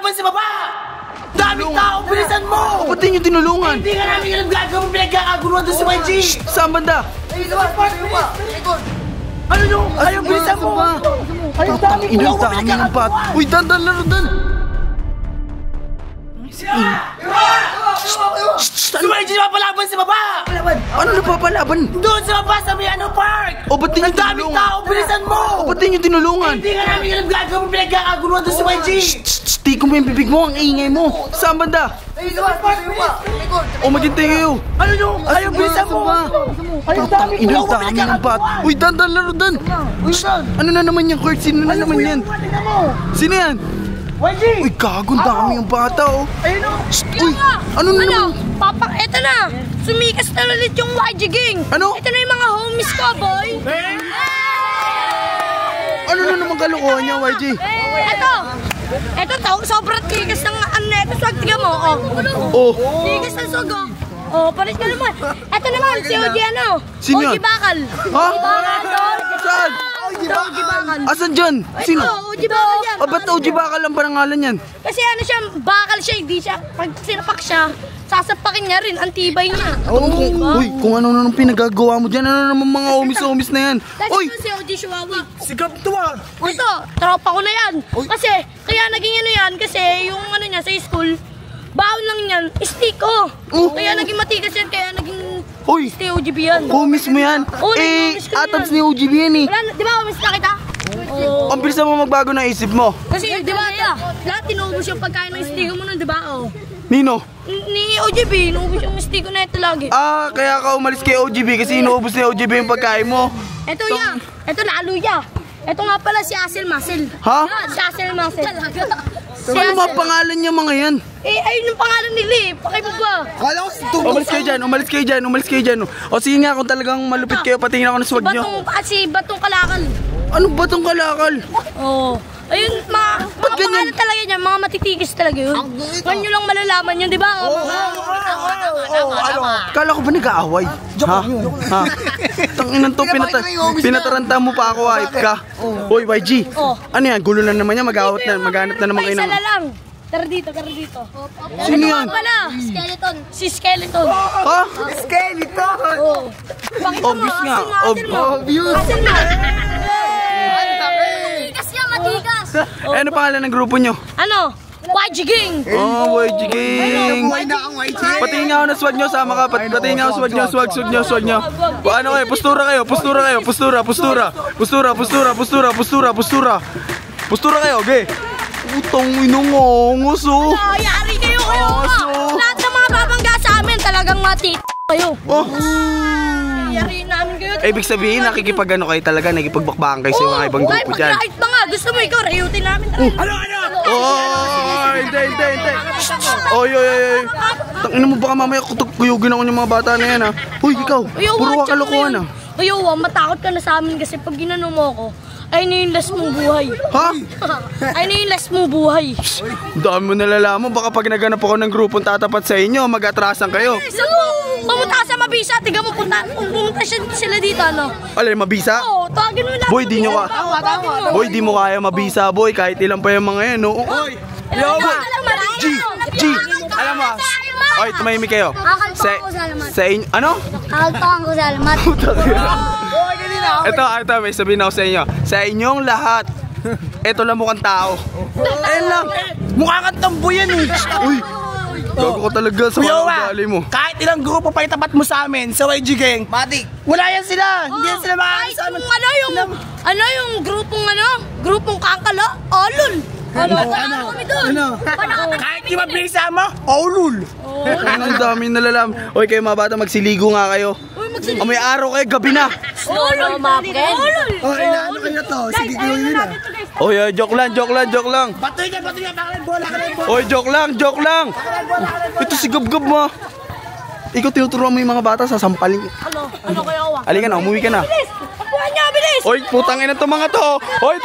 papalaban sa baba! Daming tao, bilisan mo! Ba't di nyo tinulungan? Hindi nga namin alam gagawin pinagkakaguluhan doon sa YG! Saan banda? Ano nyo? Ayaw, bilisan mo! Ayaw, daming Inang dami ng bat. Uy, dan, laro, dan! Si YG na papalaban sa baba! Ano napapalaban? Doon sa baba sa may park! O, ba't di nyo Ang daming tinulungan? tao, bilisan mo! O, ba't di nyo tinulungan? Hindi nga namin alam gagawin pinagkakaguluhan doon sa YG! Di ko mo yung bibig mo, ang ingay mo. Saan banda? O, maghintay kayo. Ano nyo? Ayaw, bilisan mo! Ayaw, daming Inang dami ng bat. Uy, dan, laro, dan! Ano na naman yan, Kurt? Sino na naman yan? Sino yan? YG! Uy, gagong dami yung bata, oh. Ayun o! Uy, ano na naman? Eto na! Sumikas na ulit yung YG Gang! Ano? Ito na yung mga homies ko, boy! Ano na naman kalokohan niya, YG? Ito to, sobrang tigas ng ano na ito. Swag, tiga mo, oh. Oh. Tigas ng swag, oh. Oh, paris ka naman. Ito naman, si OG ano? Sino yan? OG Bakal. Ha? OG Bakal, doon. Saan? OG Bakal. Asan dyan? Sino? Ito, OG Bakal yan. Ah, ba't OG Bakal ang parangalan yan? Kasi ano siya, bakal siya, hindi siya. Pag sinapak siya, sasapakin niya rin, ang tibay niya. Uy, kung ano nang pinagagawa mo dyan, ano naman mga homies na yan? Kasi Uy! si OG Chihuahua. Sigap to ah! Ito, tropa ko na yan. Kasi, kaya naging ano yan, kasi yung ano niya sa school, baon lang yan, stick oh. Kaya naging matigas yan, kaya naging Uy! stay OGB yan. Homies mo yan? Oo, Eh, homies ko yan. atabs ni OGB yan eh. Wala, di ba homies na kita? Oo. Ang bilis naman magbago ng isip mo. Kasi, di ba, lahat tinubos yung pagkain ng stick mo nun, di ba? Oh. Nino? Ni OGB, inubos yung stick ko na ito lagi. Ah, kaya ka umalis kay OGB kasi inuubos ni OGB yung pagkain mo. Ito ya, ito lalo ya. Ito nga pala si Asel Masel. Ha? Si Asel Masel. Ano mga pangalan niya mga yan? Eh, ayun yung pangalan nila eh. Pakay mo ba? Kala ko si Umalis kayo dyan. O sige nga, kung talagang malupit kayo, patingin ako ng swag nyo. Si Batong Kalakal. Ano ba tong kalakal? Oo. Ayun, mga pangalan talaga niya, mga matitigis talaga yun. Ngayon nyo lang malalaman yun, di ba? Kala ko ba nag-aaway? Ha? Tanginan to, pinataranta mo pa ako, hype ka. Hoy, YG. Ano yan? Gulo na naman yan, maghanap na naman kayo ng... Isa na lang. Tara dito. Sino yan? Pala, Skeleton. Si Skeleton. Ha? Skeleton! Oo. Pakita mo, Obvious nga. Obvious! Asan na? Matigas yan, matigas. Ano pangalan ng grupo nyo? Ano? YG Gang. Oh, YG Gang. Buhay na ang YG! Patingin nga ako ng swag nyo, sama ka. Patingin nga ako swag nyo. Ano kayo? Postura kayo. Postura kayo, ge. Utong inungongos, oh. Yari kayo. Lahat ng mga babangga sa amin talagang kayo. Oh. Yari namin kayo. Ibig sabihin, nakikipag-ano kayo talaga, nakikipagbakbakan kayo sa mga ibang grupo dyan. Kahit pa nga, gusto mo ikaw, rayutin namin. Ano? Oh, hindi. Oy. Tangina mo baka mamaya kuyugin ako ng mga bata na yan, ha. Uy, ikaw, puro ka kalokohan, ha. Ayaw, matakot ka na sa amin kasi pag ginano mo ako, ay na yung last mong buhay. Ha? Ay na yung last mong buhay. Dami mo nalalaman, baka pag naganap ako ng grupong tatapat sa inyo, mag-atrasan kayo. Pumunta ka sa Mabisa, tiga mo pumunta sila dito, ano? Alay, mabisa? Oo, tawagin mo lang. Boy, di nyo ka. Boy, di mo kaya mabisa, boy, kahit ilan pa yung mga yan, no? G, alam mo, oy, tumahimik kayo. Sa inyo, ano? Kakagpakan ko sa alamat. Ito, may sabihin ako sa inyo. Sa inyong lahat, ito lang mukhang tao. Lang. Mukha kang tambo yan eh! Uy, gago ka talaga sa mga ugali mo. Kahit ilang grupo pa itapat mo sa amin, sa YG Gang, Matik, wala yan sila! Hindi yan sila makakita sa amin! Grupong Kangkala, Olol. Kahit di mabisa mo, Olul! Ang dami nalalam. Oy, kayo mga bata, magsiligo nga kayo. May araw kayo, gabi na. Olol, Olol. Ano kayo to? Sige, gawin nila. Oy, joke lang. Batoy niya, bakalan bola, Oy, joke lang. Ito si Gab-Gab mo. Ikaw tinuturuan mo yung mga bata, sasampalin. Ano kaya ako? Halika na, umuwi ka na. Bilis! Tapuan niya, bilis! Oy, putang ina to mga to. Oy,